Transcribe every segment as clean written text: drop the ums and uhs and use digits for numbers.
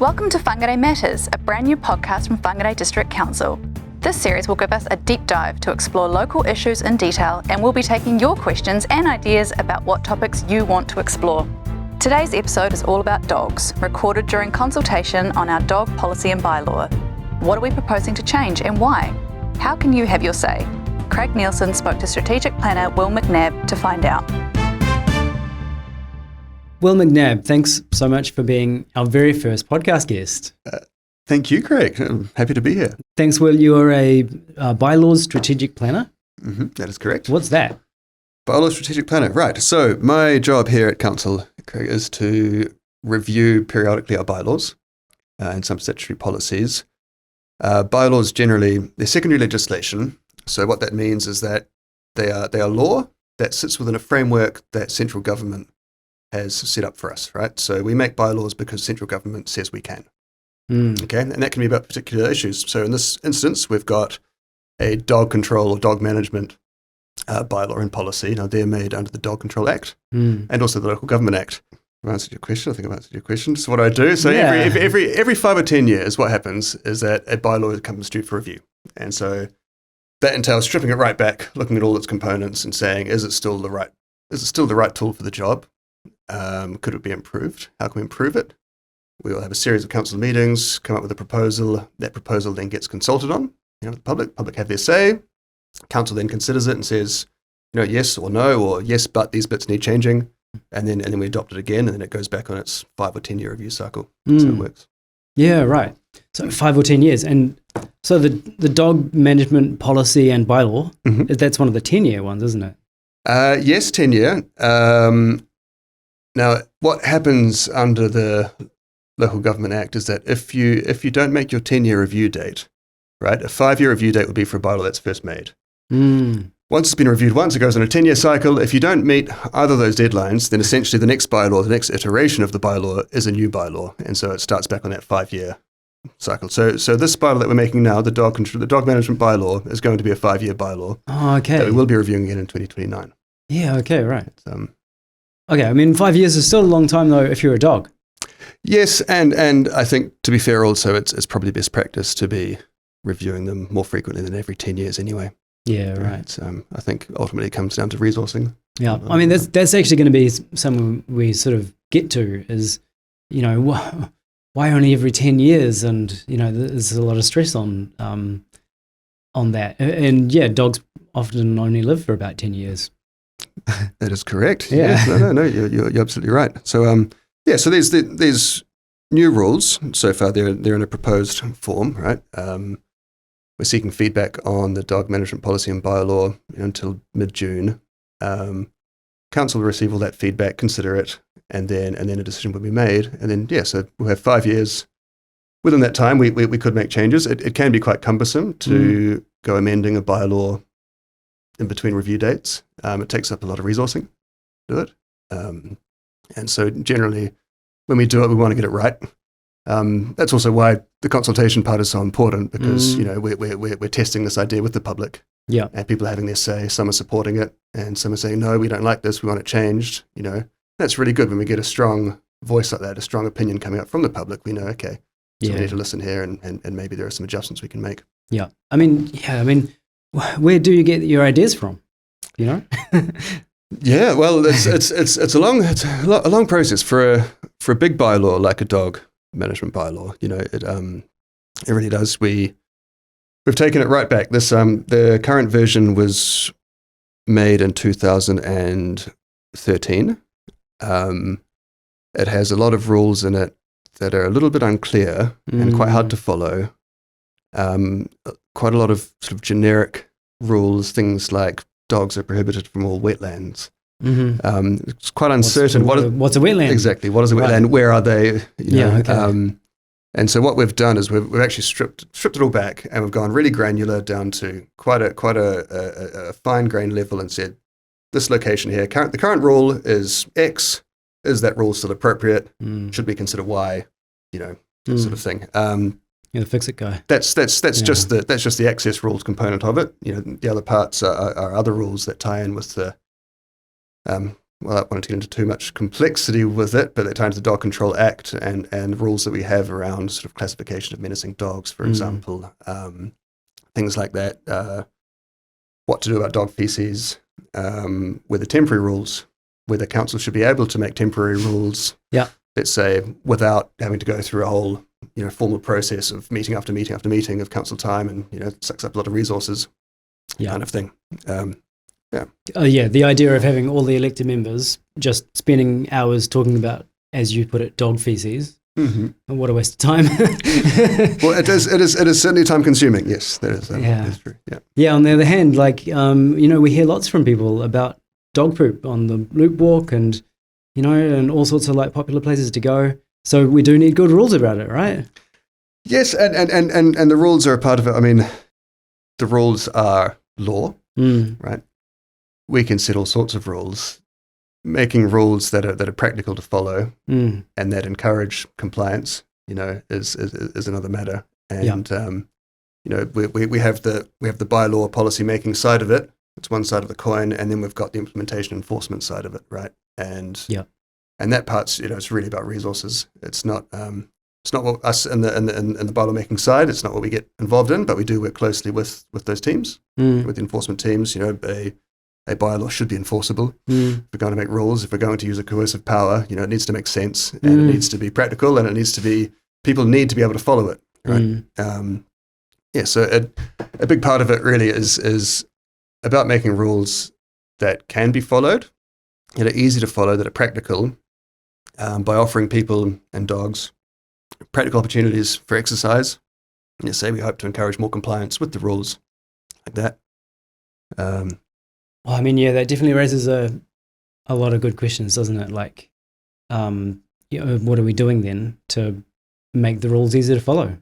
Welcome to Whangārei Matters, a brand new podcast from Whangārei District Council. This series will give us a deep dive to explore local issues in detail, and we'll be taking your questions and ideas about what topics you want to explore. Today's episode is all about dogs, recorded during consultation on our dog policy and bylaw. What are we proposing to change and why? How can you have your say? Craig Neilson spoke to strategic planner Will McNab to find out. Will McNab, thanks so much for being our very first podcast guest. Thank you, Craig. I'm happy to be here. Thanks, Will. You are a Bylaws strategic planner. That is correct. What's that? Bylaw strategic planner, right. So my job here at Council, Craig, is to review periodically our bylaws and some statutory policies. Bylaws generally, they're secondary legislation. So what that means is that they are law that sits within a framework that central government has set up for us, right? So we make bylaws because central government says we can. Okay, and that can be about particular issues. So in this instance, we've got a dog control or dog management bylaw and policy. Now they're made under the Dog Control Act and also the Local Government Act. I've answered your question. I think I've answered your question. So what I do, so every 5 or 10 years, what happens is that a bylaw comes due for review. And so that entails stripping it right back, looking at all its components and saying, is it still the right tool for the job? Could it be improved? How can we improve it? We will have a series of council meetings, come up with a proposal. That proposal then gets consulted on. The public have their say. Council then considers it and says, yes or no, or yes, but these bits need changing. And then we adopt it again, and then it goes back on its 5 or 10 year review cycle. So it works. Yeah, right. So 5 or 10 years. And so the dog management policy and bylaw, that's one of the 10-year ones, isn't it? Yes, 10 year. Now, what happens under the Local Government Act is that if you don't make your 10-year review date, right, a 5-year review date would be for a bylaw that's first made. Once it's been reviewed once, it goes on a 10-year cycle. If you don't meet either of those deadlines, then essentially the next bylaw, the next iteration of the bylaw is a new bylaw. And so it starts back on that 5-year cycle. So this bylaw that we're making now, the dog management bylaw, is going to be a 5-year bylaw. Oh, okay. That we will be reviewing again in 2029. Yeah, okay, right. Okay, I mean, 5 years is still a long time, though, if you're a dog. Yes, and I think, to be fair also, it's probably best practice to be reviewing them more frequently than every 10 years anyway. Yeah, right. I think ultimately it comes down to resourcing. Yeah, I mean, that's actually going to be something we sort of get to is, why only every 10 years? And, there's a lot of stress on that. And, yeah, dogs often only live for about 10 years. That is correct. Yeah. Yes, no, you're absolutely right. So, so there's new rules. So far, they're in a proposed form, right? We're seeking feedback on the dog management policy and bylaw until mid-June. Council will receive all that feedback, consider it, and then a decision will be made. And then, so we'll have 5 years. Within that time, we could make changes. It can be quite cumbersome to go amending a bylaw in between review dates. It takes up a lot of resourcing to do it. And so generally, when we do it, we want to get it right. That's also why the consultation part is so important because, we're testing this idea with the public. Yeah. And people are having their say. Some are supporting it and some are saying, no, we don't like this. We want it changed. That's really good when we get a strong voice like that, a strong opinion coming up from the public. We know, okay, so we need to listen here and maybe there are some adjustments we can make. Yeah. I mean, where do you get your ideas from? Yeah, well, it's a long process for a big bylaw like a dog management bylaw. It really does. We've taken it right back. The current version was made in 2013. It has a lot of rules in it that are a little bit unclear and quite hard to follow. Quite a lot of sort of generic rules, things like dogs are prohibited from all wetlands. It's quite uncertain. What's a wetland? Exactly. What is a wetland? Right. Where are they? Okay. And so what we've done is we've actually stripped it all back, and we've gone really granular down to quite a fine grain level, and said this location here. The current rule is X. Is that rule still appropriate? Should we consider Y? That sort of thing. You're the fix-it guy. That's just the access rules component of it. The other parts are other rules that tie in with the without wanting to get into too much complexity with it, but at times the Dog Control Act and rules that we have around sort of classification of menacing dogs, for example, things like that, what to do about dog feces, whether temporary rules, whether council should be able to make temporary rules, let's say, without having to go through a whole, formal process of meeting after meeting after meeting of council time and, it sucks up a lot of resources, kind of thing. The idea of having all the elected members just spending hours talking about, as you put it, dog feces. Mm-hmm. What a waste of time. Well, it is certainly time consuming. Yes, that is true. Yeah. On the other hand, we hear lots from people about dog poop on the loop walk and, and all sorts of popular places to go. So we do need good rules about it, right? Yes, and the rules are a part of it. I mean, the rules are law, right? We can set all sorts of rules. Making rules that are practical to follow and that encourage compliance, is another matter. And we have the bylaw policy making side of it. It's one side of the coin, and then we've got the implementation enforcement side of it, right? And that part's it's really about resources. It's not what us in the bylaw making side. It's not what we get involved in, but we do work closely with those teams, with the enforcement teams. A bylaw should be enforceable. If we're going to make rules, if we're going to use a coercive power, it needs to make sense, and it needs to be practical, and people need to be able to follow it, right? So a big part of it really is about making rules that can be followed, that are easy to follow, that are practical, by offering people and dogs practical opportunities for exercise. We hope to encourage more compliance with the rules, like that. That definitely raises a lot of good questions, doesn't it? What are we doing then to make the rules easier to follow?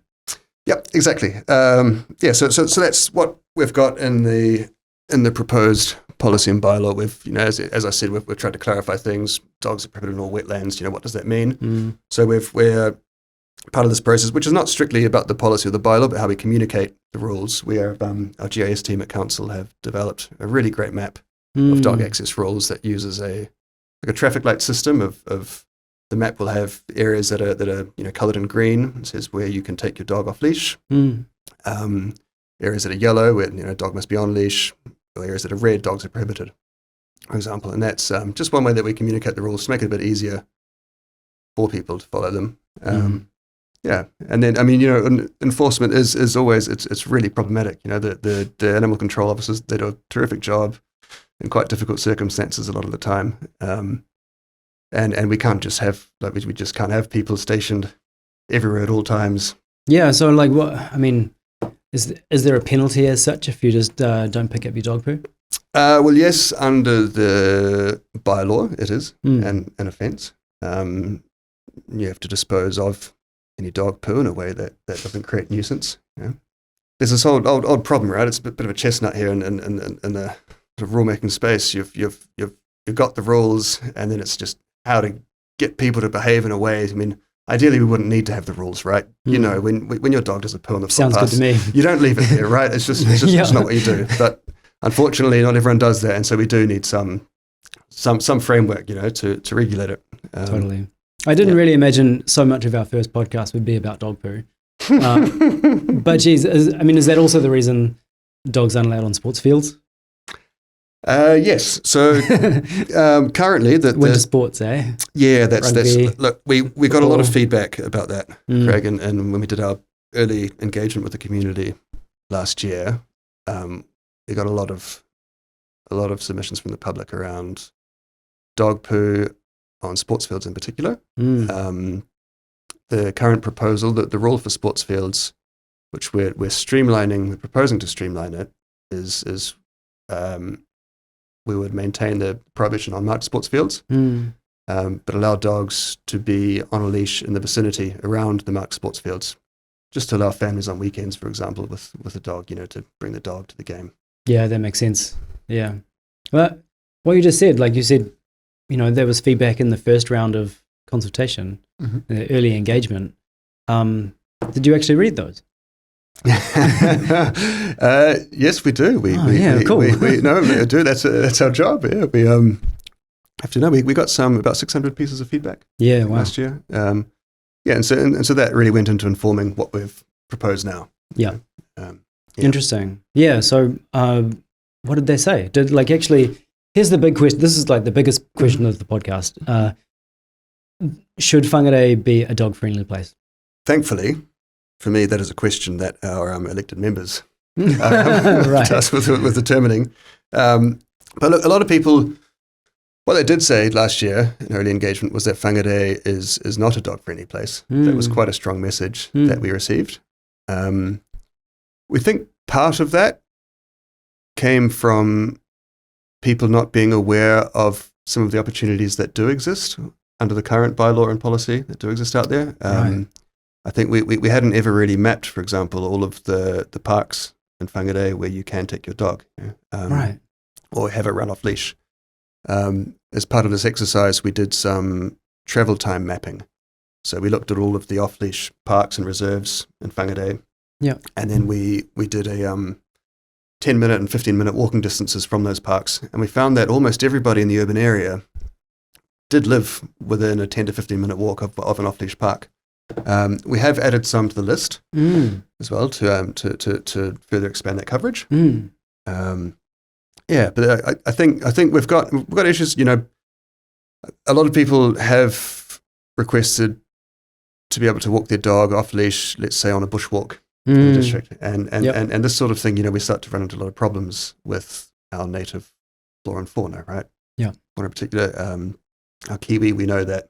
Yep, exactly. So that's what we've got in the proposed policy and bylaw. We've, as I said, we've tried to clarify things. Dogs are prohibited in all wetlands. What does that mean? So we're part of this process, which is not strictly about the policy or the bylaw, but how we communicate the rules. We are, our GIS team at council have developed a really great map of dog access rules that uses a traffic light system of the map will have areas that are coloured in green. It says where you can take your dog off leash. Areas that are yellow, where dog must be on leash, or areas that are red, dogs are prohibited, for example. And that's just one way that we communicate the rules to make it a bit easier for people to follow them. And then enforcement is always it's really problematic. The animal control officers, they do a terrific job in quite difficult circumstances a lot of the time. And we can't just have we just can't have people stationed everywhere at all times. Yeah. So is there a penalty as such if you just don't pick up your dog poo? Well, yes, under the bylaw it is an offence. You have to dispose of any dog poo in a way that doesn't create nuisance. There's this old problem, right? It's a bit of a chestnut here in the sort of rule-making space. You've got the rules, and then it's just how to get people to behave in a way. Ideally, we wouldn't need to have the rules, right? When your dog does a poo on the footpath, sounds good to me. You don't leave it there, right? It's just it's not what you do. But unfortunately, not everyone does that, and so we do need some framework, to regulate it. Totally. I didn't really imagine so much of our first podcast would be about dog poo. But geez, is that also the reason dogs aren't allowed on sports fields? Yes. So currently, winter sports, eh? Yeah, that's look. We got a lot of feedback about that, Craig, and when we did our early engagement with the community last year, we got a lot of submissions from the public around dog poo on sports fields in particular. The current proposal, the rule for sports fields, which we're proposing to streamline it, is we would maintain the prohibition on marked sports fields, but allow dogs to be on a leash in the vicinity around the marked sports fields, just to allow families on weekends, for example, with a dog, to bring the dog to the game. Yeah, that makes sense. Yeah. Well, what you just said, there was feedback in the first round of consultation, the early engagement. Did you actually read those? Yes, we do. We cool. We do. That's our job. Yeah, have to know we got about 600 pieces of feedback. Yeah, wow. Last year. And so that really went into informing what we've proposed now. Yeah. Yeah. Interesting. Yeah. So, what did they say? Here's the big question. This is like the biggest question of the podcast. Should Whangārei be a dog-friendly place? Thankfully, for me, that is a question that our elected members Right. tasked with determining. But look, a lot of people, what they did say last year in early engagement was that Whangārei is not a dog-friendly place. That was quite a strong message that we received. We think part of that came from people not being aware of some of the opportunities that do exist under the current bylaw and policy that do exist out there. Right. I think we hadn't ever really mapped, for example, all of the parks in Whangārei where you can take your dog, Right. or have it run off leash. As part of this exercise, we did some travel time mapping. So we looked at all of the off-leash parks and reserves in Whangārei. Yeah. And then we did a 10-minute and 15-minute walking distances from those parks. And we found that almost everybody in the urban area did live within a 10 to 15-minute walk of an off-leash park. We have added some to the list as well to further expand that coverage. Yeah, but I think we've got issues. You know, a lot of people have requested to be able to walk their dog off leash, let's say on a bushwalk in the district, and this sort of thing. You know, we start to run into a lot of problems with our native flora and fauna, right? Yeah. One in particular, our kiwi. We know that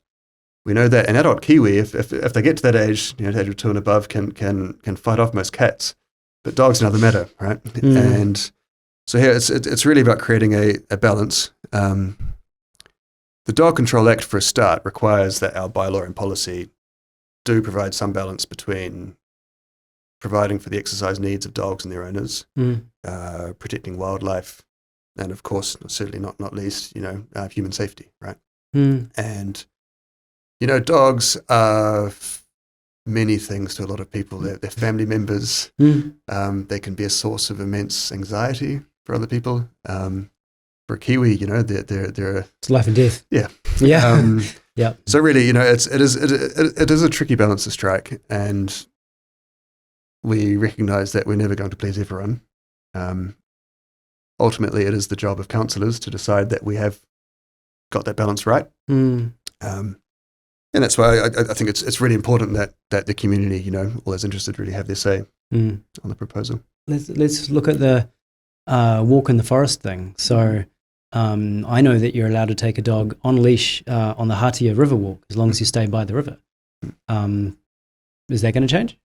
an adult kiwi, if they get to that age, you know, the age of 2 and above, can fight off most cats, but dogs another matter, right? And so here it's really about creating a balance. The Dog Control Act, for a start, requires that our bylaw and policy do provide some balance between providing for the exercise needs of dogs and their owners, protecting wildlife, and of course, certainly not least, you know, human safety, right? And, you know, dogs are many things to a lot of people. They're family members. They can be a source of immense anxiety for other people. For a kiwi, you know, they're It's life and death. Yeah. Yeah. Yeah. So really, you know, it is a tricky balance to strike, and we recognise that we're never going to please everyone. Ultimately, it is the job of councillors to decide that we have got that balance right. And that's why I think it's really important that the community, you know, all those interested really have their say on the proposal. Let's look at the walk in the forest thing. So I know that you're allowed to take a dog on leash on the Hatia River walk as long as you stay by the river. Is that going to change?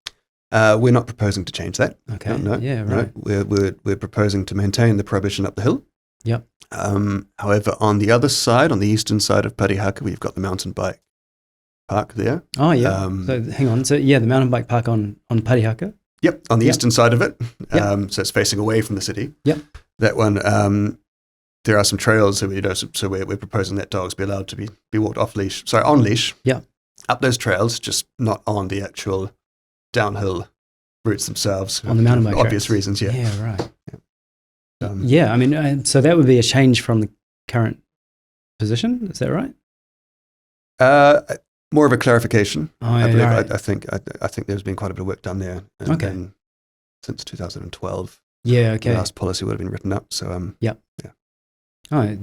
We're not proposing to change that. Okay. No, yeah, right. No. We're proposing to maintain the prohibition up the hill. Yep. However, on the other side, on the eastern side of Parihaka, we've got the mountain bike park there. Oh, yeah. So hang on. So, yeah, the mountain bike park on Parihaka? Yep, on the eastern side of it. So it's facing away from the city. Yep. That one, there are some trails, so we're proposing that dogs be allowed to be walked on leash. Yeah. Up those trails, just not on the actual downhill routes themselves. On the mountain bike obvious tracks. Reasons, yeah. Yeah, right. Yeah, I mean, so that would be a change from the current position, is that right? More of a clarification. I believe. Right. I think there's been quite a bit of work done there. Since 2012. Yeah. Okay. The last policy would have been written up. So yeah. Oh,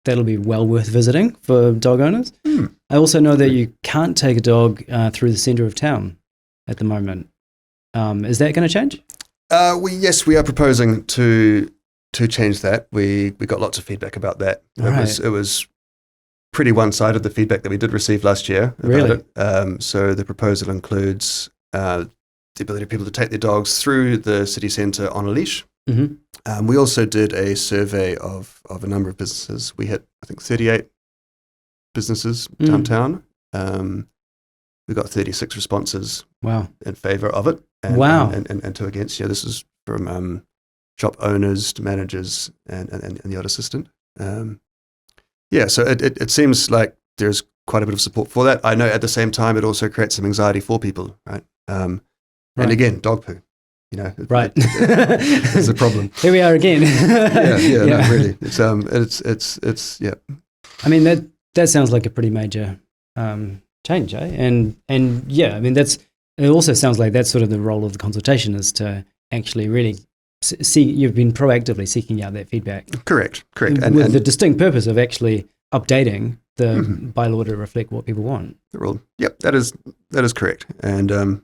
that'll be well worth visiting for dog owners. I also know that you can't take a dog through the centre of town at the moment. Is that going to change? We are proposing to change that. We got lots of feedback about that. It was pretty one-sided, the feedback that we did receive last year about it. So the proposal includes the ability of people to take their dogs through the city centre on a leash. We also did a survey of a number of businesses. We hit, I think, 38 businesses downtown. We got 36 responses in favour of it. And 2 against. Yeah, this is from shop owners to managers and the odd assistant. So it seems like there's quite a bit of support for that. I know at the same time it also creates some anxiety for people, right? And again, dog poo, you know, it's a problem. Here we are again. No, really. It's I mean, that sounds like a pretty major change, eh? And yeah, I mean, it also sounds like that's sort of the role of the consultation, is to actually really see, you've been proactively seeking out that feedback. Correct. With the distinct purpose of actually updating the bylaw to reflect what people want. The rule. Yep, that is correct. And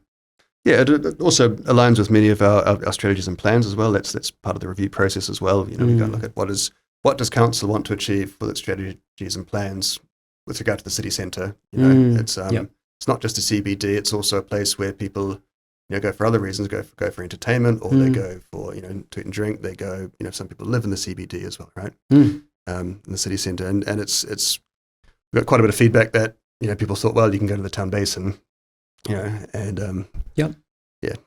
it also aligns with many of our strategies and plans as well. That's part of the review process as well. We go and look at what does council want to achieve with its strategies and plans with regard to the city centre. It's not just a CBD. It's also a place where people go for other reasons, go for entertainment, or they go for to eat and drink. They go, some people live in the CBD as well, right? In the city centre, and it's we've got quite a bit of feedback that people thought, well, you can go to the town basin,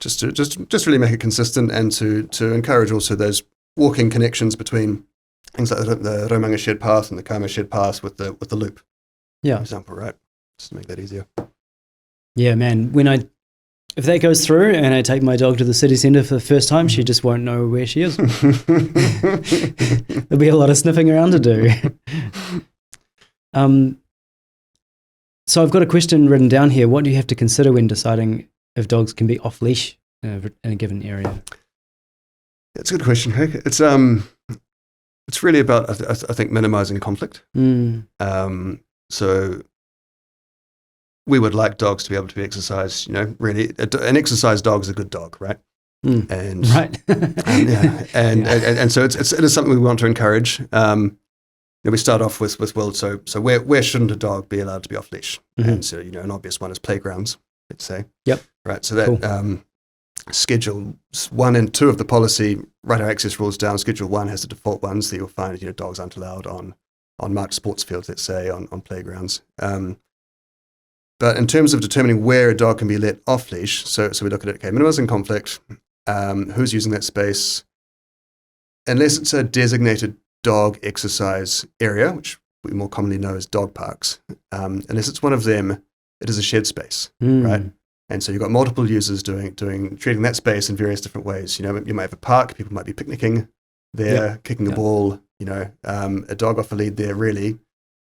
just really make it consistent, and to encourage also those walking connections between things like the Romanga shared path and the Kama shared path with the loop, for example, right? Just to make that easier. Yeah, man. If that goes through and I take my dog to the city centre for the first time, she just won't know where she is. There'll be a lot of sniffing around to do. So I've got a question written down here. What do you have to consider when deciding if dogs can be off leash in a given area? That's a good question, Hank. It's really about I think minimising conflict. So we would like dogs to be able to be exercised. Really, an exercised dog is a good dog, right? And right, and so it is something we want to encourage. We start off with Will. So where shouldn't a dog be allowed to be off leash? And so an obvious one is playgrounds, let's say. Yep. Right. So that Schedule 1 and 2 of the policy write our access rules down. Schedule 1 has the default ones that you'll find. Dogs aren't allowed on marked sports fields, let's say, on playgrounds. But in terms of determining where a dog can be let off leash, so we look at it. Okay, minimizing conflict. Who's using that space? Unless it's a designated dog exercise area, which we more commonly know as dog parks, unless it's one of them, it is a shared space, right? And so you've got multiple users treating that space in various different ways. You might have a park, people might be picnicking there, kicking a ball, a dog off a lead there, really,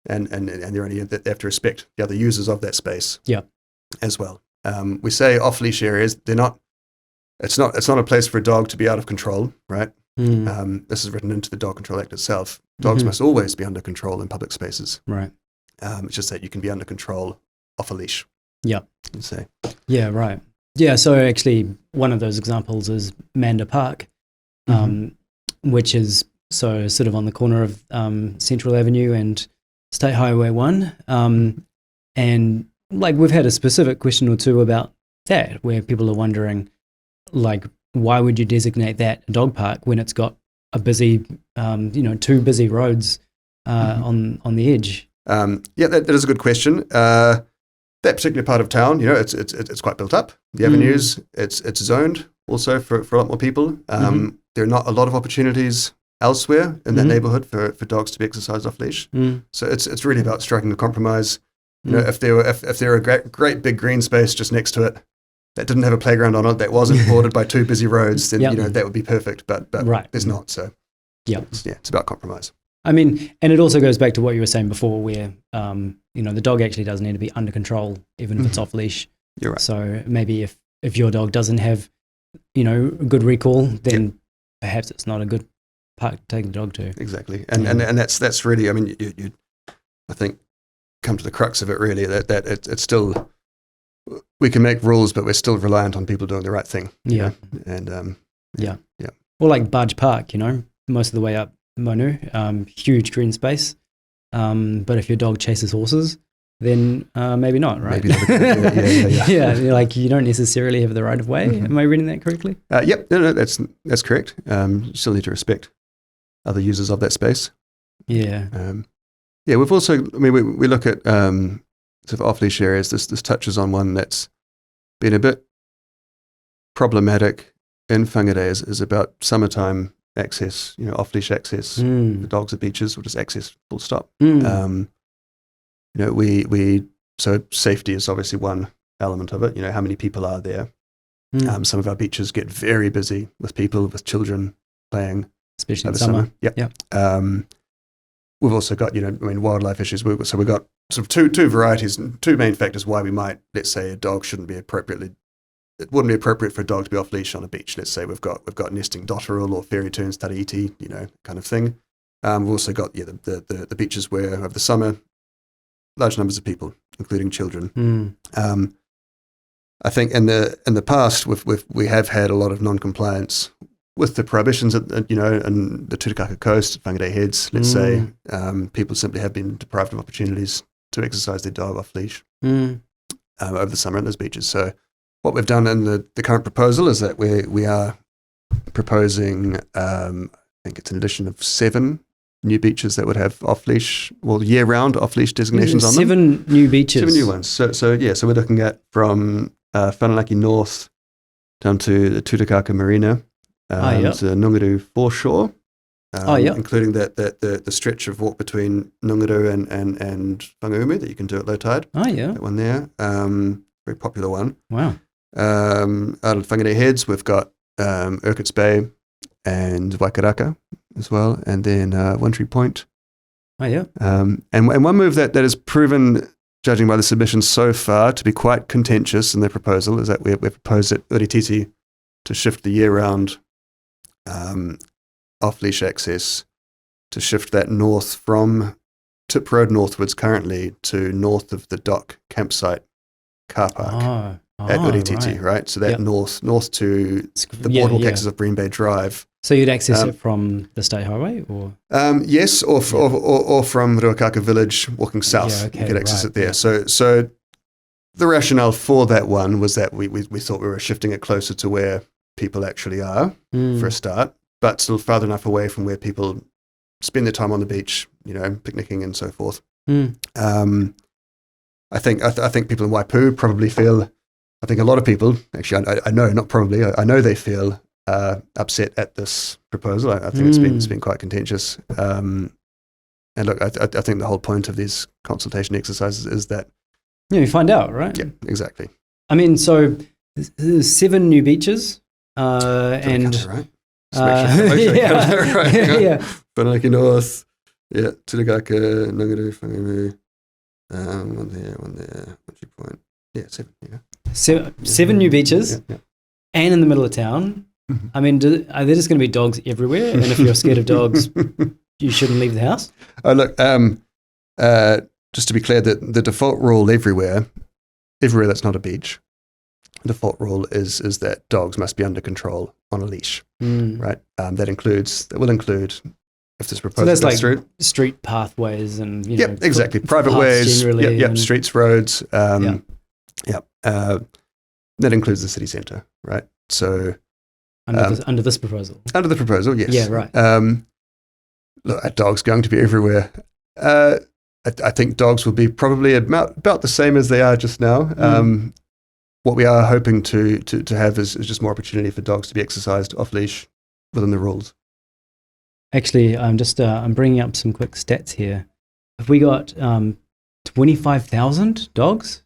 and they're only, they have to respect the other users of that space as well. We say off leash areas, it's not a place for a dog to be out of control, right? This is written into the Dog Control Act itself. Dogs must always be under control in public spaces. Right. It's just that you can be under control off a leash. Yeah. You say. Yeah, right. Yeah, so actually one of those examples is Manda Park, which is so sort of on the corner of Central Avenue and State Highway 1. And like we've had a specific question or two about that, where people are wondering, like, why would you designate that a dog park when it's got a busy, two busy roads on the edge? That is a good question. That particular part of town, it's quite built up. The avenues, it's zoned also for a lot more people. There are not a lot of opportunities elsewhere in that neighbourhood for dogs to be exercised off leash. So it's really about striking a compromise. If there were a great big green space just next to it that didn't have a playground on it, that wasn't bordered by two busy roads, then that would be perfect. But there's not. So it's about compromise. I mean, and it also goes back to what you were saying before, where the dog actually does need to be under control, even if it's off leash. You're right. So maybe if your dog doesn't have a good recall, then perhaps it's not a good park to take the dog to. Exactly, and that's really, I mean, you I think come to the crux of it really, that it's still, we can make rules, but we're still reliant on people doing the right thing. Yeah, and or like Barge Park, most of the way up Monu, huge green space. But if your dog chases horses, then maybe not, right? Maybe not. Yeah, like you don't necessarily have the right of way. Am I reading that correctly? Yep, no, that's correct. You still need to respect other users of that space. Yeah. We've also, I mean, we look at sort of off-leash areas. This touches on one that's been a bit problematic in Whangārei is about summertime access, off-leash access for dogs at beaches, or just access full stop. So safety is obviously one element of it. How many people are there? Some of our beaches get very busy with people, with children playing. Especially in the summer. Yep. we've also got, wildlife issues. So we've got sort of two varieties, two main factors why we might, let's say, a dog shouldn't be it wouldn't be appropriate for a dog to be off leash on a beach. Let's say we've got nesting dotterel or fairy terns, taraiti, kind of thing. We've also got the beaches where over the summer, large numbers of people, including children. I think in the past we have had a lot of non-compliance with the prohibitions at and the Tutukaka coast, Whangārei heads. Let's say people simply have been deprived of opportunities to exercise their dog off leash over the summer at those beaches. So what we've done in the current proposal is that we are proposing, I think it's an addition of 7 new beaches that would have off-leash, year-round off-leash designations on them. 7 new beaches. 7 new ones. So we're looking at from Whanalaki North down to the Tutukaka Marina, to Nungaru foreshore, including the stretch of walk between Nungaru and Whangaumu that you can do at low tide. That one there. Very popular one. Wow. Out of Whangārei heads, we've got Urquharts Bay and Waikaraka as well, and then One Tree Point. And one move that has proven, judging by the submissions so far, to be quite contentious in their proposal is that we proposed at Urititi to shift the year-round off-leash access, to shift that north from Tip Road northwards currently to north of the dock campsite car park at Urititi, right? So that north to the boardwalk access of Bream Bay Drive. So you'd access it from the state highway, or yes, or from Ruakaka Village, walking south. You could access it there. So the rationale for that one was that we thought we were shifting it closer to where people actually are for a start, but still farther enough away from where people spend their time on the beach, picnicking and so forth. I think people in Waipu probably feel. I think a lot of people, actually, I know, not probably, I know they feel upset at this proposal. I think it's been quite contentious. And look, I think the whole point of these consultation exercises is that you find out, right? Yeah, exactly. I mean, so there's 7 new beaches, and right. Whanalaki North, Tutukaka, Nungaru, Whangaumu, one there, One Tree Point. Yeah, 7. Yeah. 7 new beaches, and in the middle of town. I mean, are there just going to be dogs everywhere? And if you're scared of dogs, you shouldn't leave the house? Oh, look, just to be clear, the default rule everywhere that's not a beach, the default rule is that dogs must be under control on a leash, right? That will include, if this proposal goes like through, street pathways and, exactly, private ways, streets, roads, that includes the city centre, right? So under this proposal, yes, yeah, right. Look, a dog's going to be everywhere. I think dogs will be probably about the same as they are just now. What we are hoping to have is just more opportunity for dogs to be exercised off leash within the rules. Actually, I'm bringing up some quick stats here. Have we got 25,000 dogs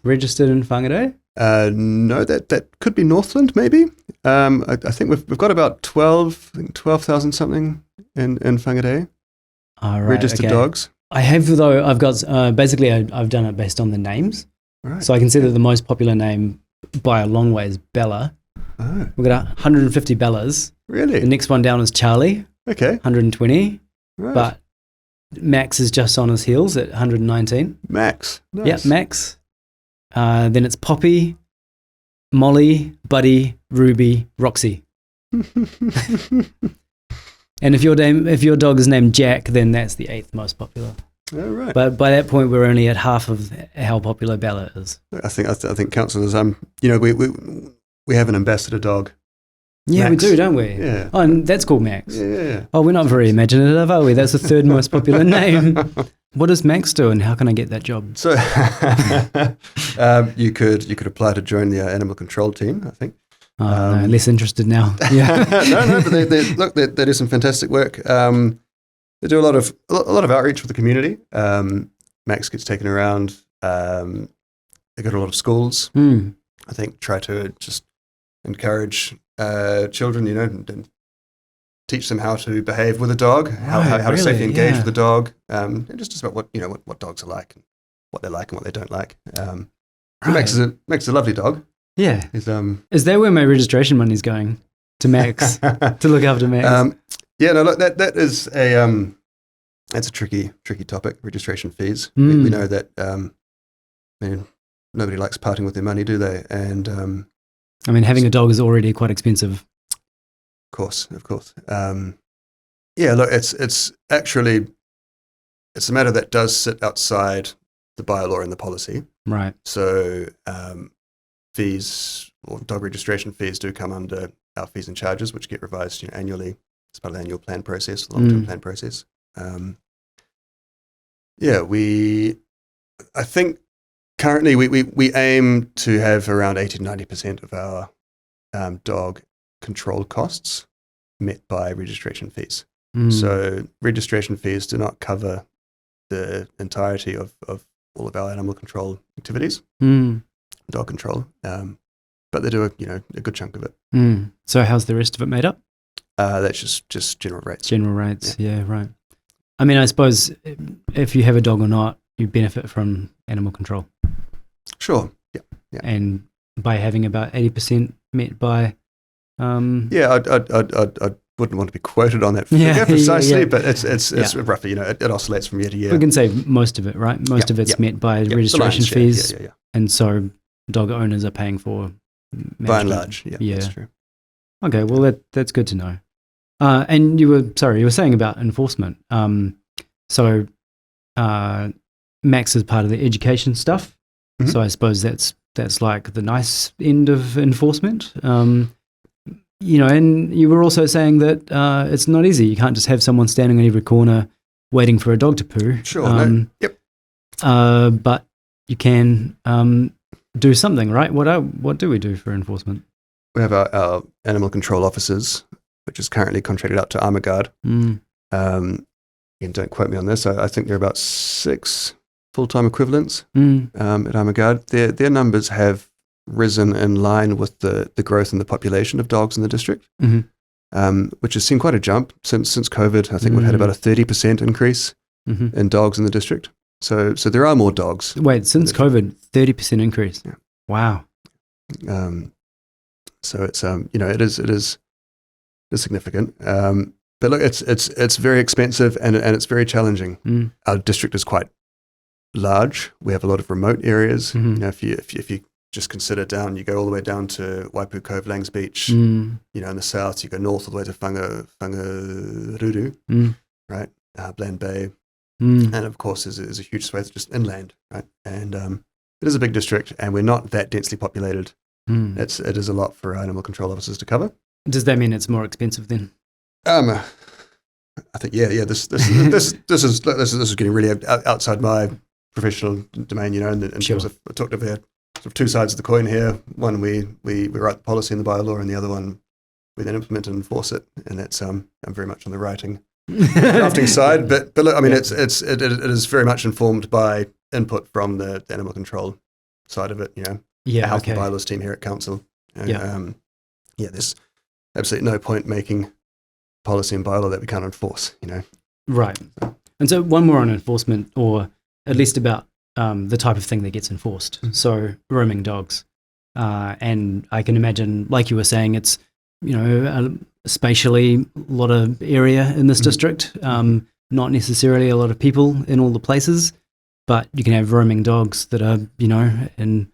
registered in Whangārei? No, that could be Northland, maybe. I think we've got about 12,000 something in Whangārei registered dogs. I have, though. I've got basically I've done it based on the names, right. So I can see that the most popular name by a long way is Bella. Oh. We've got 150 Bellas. Really? The next one down is Charlie. Okay. 120. Right. But Max is just on his heels at 119. Max. Nice. Yeah, Max. Then it's Poppy, Molly, Buddy, Ruby, Roxy. And if your dog is named Jack, then that's the 8th most popular. Oh, right. But by that point, we're only at half of how popular Bella is. I think councillors, we have an ambassador dog. Yeah, Max. We do, don't we? Yeah. Oh, and that's called Max. Yeah. Oh, we're not very imaginative, are we? That's the 3rd most popular name. What does Max do, and how can I get that job? So, you could apply to join the animal control team, I think. No, less interested now. Yeah. No, but they do some fantastic work. They do a lot of outreach with the community. Max gets taken around. They go to a lot of schools. I think try to just encourage children, and teach them how to behave with a dog, how to really? safely engage Yeah. with a dog, and just about what dogs are like, and what they like and what they don't like. So Max is a lovely dog. Yeah. He's, Is that where my registration money's going? To Max, to look after Max? yeah, no, look, that is that's a tricky topic, registration fees. We know that, nobody likes parting with their money, do they? And I mean, having a dog is already quite expensive. Of course. Yeah, look, it's actually, it's a matter that does sit outside the bylaw and the policy. Right. So fees, or dog registration fees, do come under our fees and charges, which get revised annually as part of the annual plan process, the long-term plan process. I think currently we aim to have around 80 to 90% of our dog control costs met by registration fees. So registration fees do not cover the entirety of all of our animal control activities, dog control, but they do a good chunk of it. So how's the rest of it made up? That's just general rates. General rates, yeah, right. I mean, I suppose if you have a dog or not, you benefit from animal control. Sure. Yeah. And by having about 80% met by... Yeah, I wouldn't want to be quoted on that figure precisely, but it's roughly, it oscillates from year to year. We can say most of it, right? Most of it's met by registration fees. Yeah. And so dog owners are paying for management. By and large, yeah, that's true. Okay, well, that's good to know. And you were saying about enforcement. So Max is part of the education stuff. Mm-hmm. So I suppose that's like the nice end of enforcement. And you were also saying that it's not easy. You can't just have someone standing on every corner waiting for a dog to poo. Sure. Yep. But you can do something, right? What do we do for enforcement? We have our animal control officers, which is currently contracted out to Whangārei. Again, don't quote me on this. I think there are about 6 full-time equivalents at Whangārei. Their numbers have risen in line with the growth in the population of dogs in the district, which has seen quite a jump since COVID. I think we've had about a 30% increase in dogs in the district. So there are more dogs. Wait, since COVID, 30% increase. Yeah. Wow. So it's it is significant. But look, it's very expensive and it's very challenging. Our district is quite large. We have a lot of remote areas. If you just consider you go all the way down to Waipu Cove, Langs Beach. In the south, you go north all the way to Whangārei, right? Bland Bay, and of course, is a huge swathe just inland, right? And it is a big district, and we're not that densely populated. It is a lot for animal control officers to cover. Does that mean it's more expensive then? I think This is getting really outside my professional domain, in terms of I talked about sort of 2 sides of the coin here. One, we write the policy in the bylaw, and the other one we then implement and enforce it. And that's I'm very much on the drafting side. But look, I mean, it is very much informed by input from the animal control side of it. The health and bylaws team here at council. There's absolutely no point making policy and bylaw that we can't enforce. Right. And so one more on enforcement, or at least about the type of thing that gets enforced. So roaming dogs. And I can imagine, like you were saying, it's, spatially a lot of area in this district, not necessarily a lot of people in all the places, but you can have roaming dogs that are, in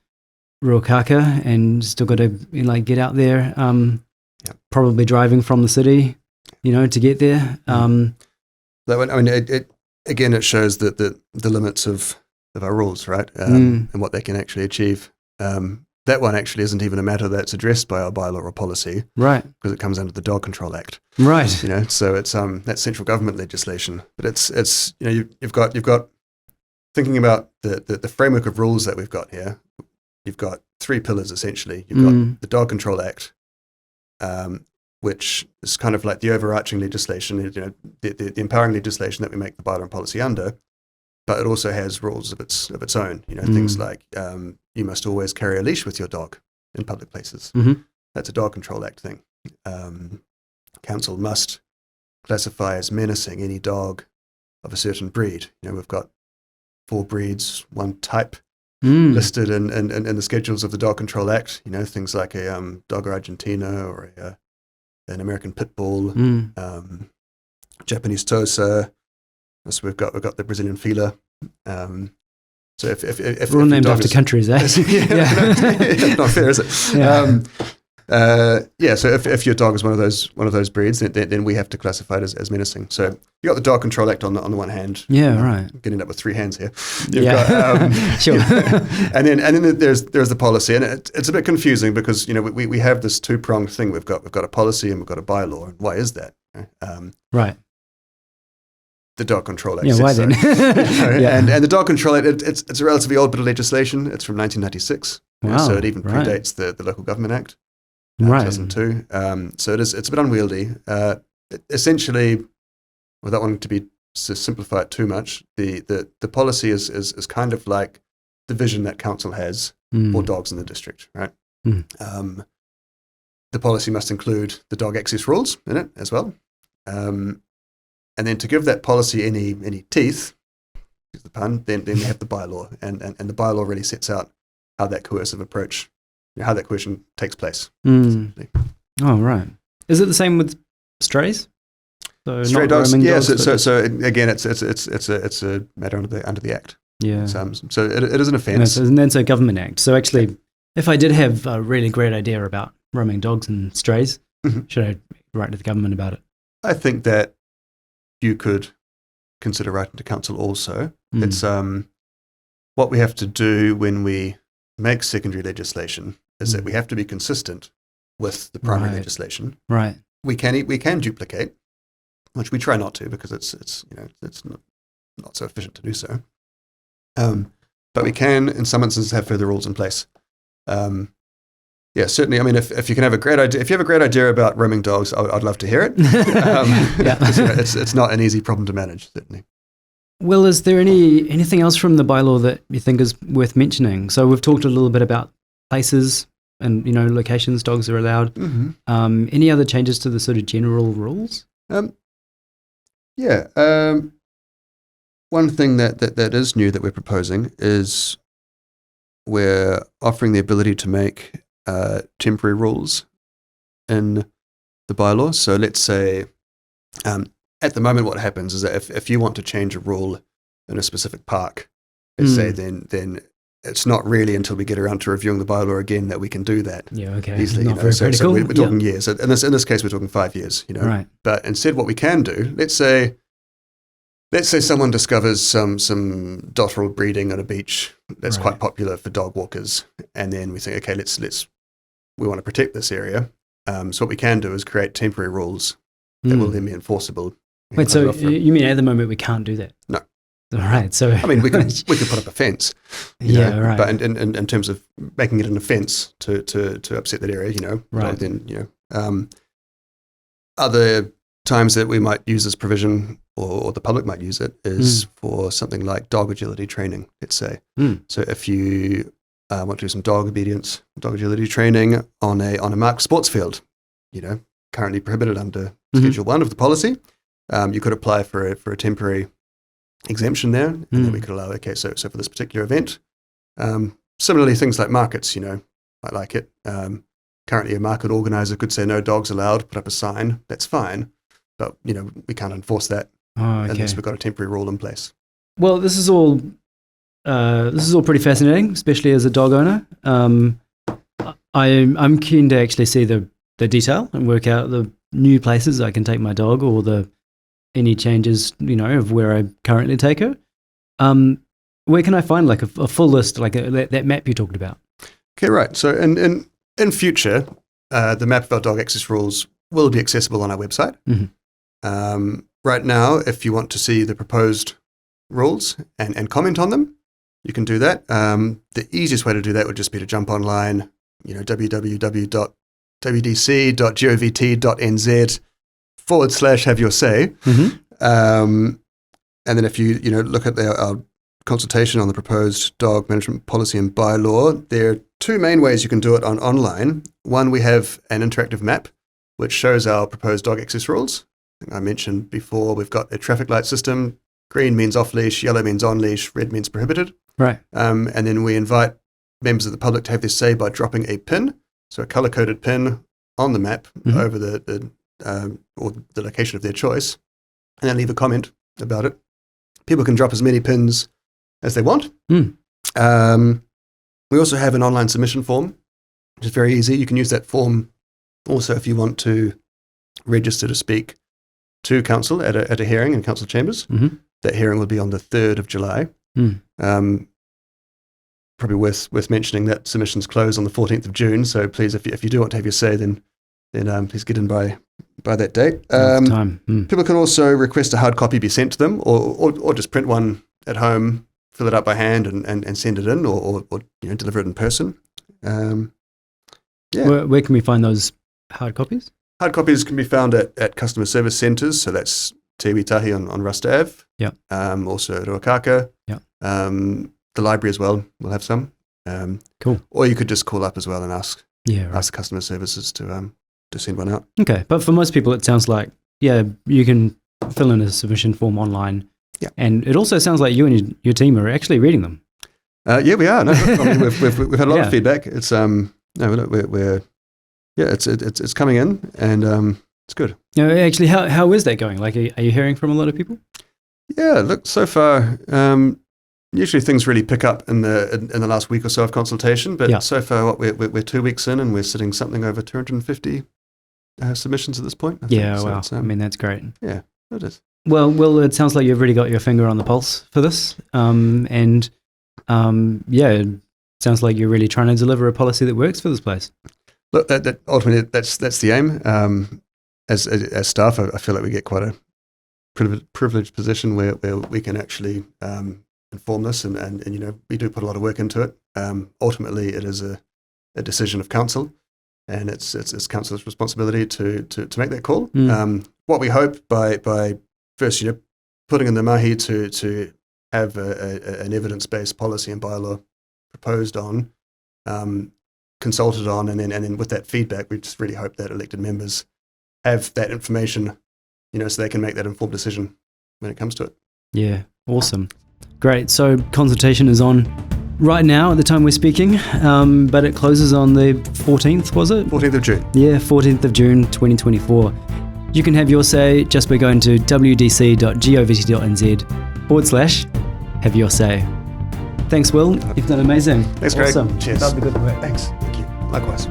Ruakaka and still got to get out there, probably driving from the city, to get there. It shows that the limits of our rules, right? And what they can actually achieve. That one actually isn't even a matter that's addressed by our bylaw or policy, right? Because it comes under the Dog Control Act, right? So it's that's central government legislation. But it's you've got thinking about the framework of rules that we've got here. You've got 3 pillars essentially. You've got the Dog Control Act, which is kind of like the overarching legislation, the empowering legislation that we make the bylaw and policy under. But it also has rules of its own. Things like you must always carry a leash with your dog in public places. That's a Dog Control Act thing. Council must classify as menacing any dog of a certain breed. We've got 4 breeds, 1 type listed in the schedules of the Dog Control Act. Things like a Dog Argentina or an American Pit Bull, Japanese Tosa. So we've got the Brazilian Fila. So if we're all named after countries, eh? Not fair, is it? Yeah. So if your dog is one of those breeds, then we have to classify it as menacing. So you got the Dog Control Act on the one hand. Yeah, right. I'm getting up with 3 hands here. Sure. and then there's the policy, and it's a bit confusing because we have this 2-pronged thing. We've got a policy and we've got a bylaw. And why is that? Right. The Dog Control Act. Yeah, why then? And the Dog Control Act, it's a relatively old bit of legislation. It's from 1996. Wow. So it even predates the Local Government Act, 2002. So it's a bit unwieldy. Essentially, without wanting to simplify it too much, the policy is kind of like the vision that council has for dogs in the district, right? The policy must include the dog access rules in it as well. And then to give that policy any teeth, is the pun, then we have the bylaw, and the bylaw really sets out how that coercive approach, how that coercion takes place. Oh, right. Is it the same with strays? So stray dogs, yeah. So again, it's a matter under the Act. Yeah. So it is an offence. And then it's a government act. So actually, if I did have a really great idea about roaming dogs and strays, should I write to the government about it? I think that you could consider writing to council also. It's what we have to do when we make secondary legislation is that we have to be consistent with the primary legislation. Right. We can duplicate, which we try not to because it's not so efficient to do so. But we can, in some instances, have further rules in place. Yeah, certainly. I mean, if you can have a great idea, if you have a great idea about roaming dogs, I'd love to hear it. It's not an easy problem to manage, certainly. Well, is there anything else from the bylaw that you think is worth mentioning? So we've talked a little bit about places and locations dogs are allowed. Any other changes to the sort of general rules? One thing that is new that we're proposing is we're offering the ability to make temporary rules in the bylaw. So let's say at the moment what happens is that if you want to change a rule in a specific park, let's say, then it's not really until we get around to reviewing the bylaw again that we can do that. Yeah, okay. Easily, not very so we're talking years. In this case, we're talking 5 years. Right. But instead, what we can do, let's say someone discovers some dotterel breeding on a beach that's quite popular for dog walkers, and then we think, okay, we want to protect this area. So what we can do is create temporary rules that will then be enforceable. Wait, so you mean at the moment we can't do that? No. All right. So I mean, we could put up a fence. Right. But in terms of making it an offence to upset that area, right. Then other times that we might use this provision or the public might use it is for something like dog agility training, let's say. So if you want to do some dog obedience, dog agility training on a marked sports field, currently prohibited under Schedule 1 of the policy, you could apply for a temporary exemption there, and then we could allow, okay, so for this particular event. Similarly, things like markets, I like it. Currently, a market organizer could say no dogs allowed, put up a sign, that's fine, but we can't enforce that unless we've got a temporary rule in place. Well, this is all pretty fascinating, especially as a dog owner. I'm keen to actually see the detail and work out the new places I can take my dog or any changes, of where I currently take her. Where can I find like a full list, like that map you talked about? Okay, right. So in future, the map of our dog access rules will be accessible on our website. Right now, if you want to see the proposed rules and comment on them, you can do that. The easiest way to do that would just be to jump online, www.wdc.govt.nz/have your say. And then if you look at our consultation on the proposed dog management policy and bylaw, there are 2 main ways you can do it online. One, we have an interactive map which shows our proposed dog access rules. I mentioned before, we've got a traffic light system. Green means off leash, yellow means on leash, red means prohibited. Right. And then we invite members of the public to have their say by dropping a pin, so a color-coded pin on the map over the location of their choice, and then leave a comment about it. People can drop as many pins as they want. We also have an online submission form, which is very easy. You can use that form also if you want to register to speak to council at a hearing in council chambers. That hearing will be on the 3rd of July. Probably worth mentioning that submissions close on the 14th of June. So please, if you do want to have your say, then please get in by that date. People can also request a hard copy be sent to them, or just print one at home, fill it out by hand, and send it in, or deliver it in person. Where can we find those hard copies? Hard copies can be found at customer service centres. So that's Te Witahi on Rust Ave. Yeah. Also Ruakaka. Yeah. The library as well will have some. Cool. Or you could just call up as well and ask right. ask customer services to send one out. Okay, but for most people, it sounds like you can fill in a submission form online. Yeah. And it also sounds like you and your team are actually reading them. Yeah, we are. No, I mean, we've had a lot of feedback. It's it's coming in, and it's good. Actually, how is that going? Like, are you hearing from a lot of people? Yeah, look, so far, usually things really pick up in the last week or so of consultation, but so far, we're 2 weeks in, and we're sitting something over 250 submissions at this point. I think. So wow. I mean, that's great. Yeah, it is. Well, it sounds like you've really got your finger on the pulse for this, it sounds like you're really trying to deliver a policy that works for this place. Look, ultimately, that's the aim. As staff, I feel like we get quite a privileged position where we can actually inform this, and we do put a lot of work into it. Ultimately, it is a decision of council, and it's council's responsibility to make that call. What we hope by first, putting in the mahi to have an evidence-based policy and bylaw proposed on, consulted on, and then with that feedback, we just really hope that elected members have that information, so they can make that informed decision when it comes to it. Yeah, awesome. Great. So consultation is on right now at the time we're speaking, but it closes on the 14th, was it? 14th of June. Yeah, 14th of June, 2024. You can have your say just by going to wdc.govt.nz/have your say. Thanks, Will. You've done amazing. Thanks, Greg. Awesome. Cheers. That'd be good work. Thanks. Thank you. Likewise.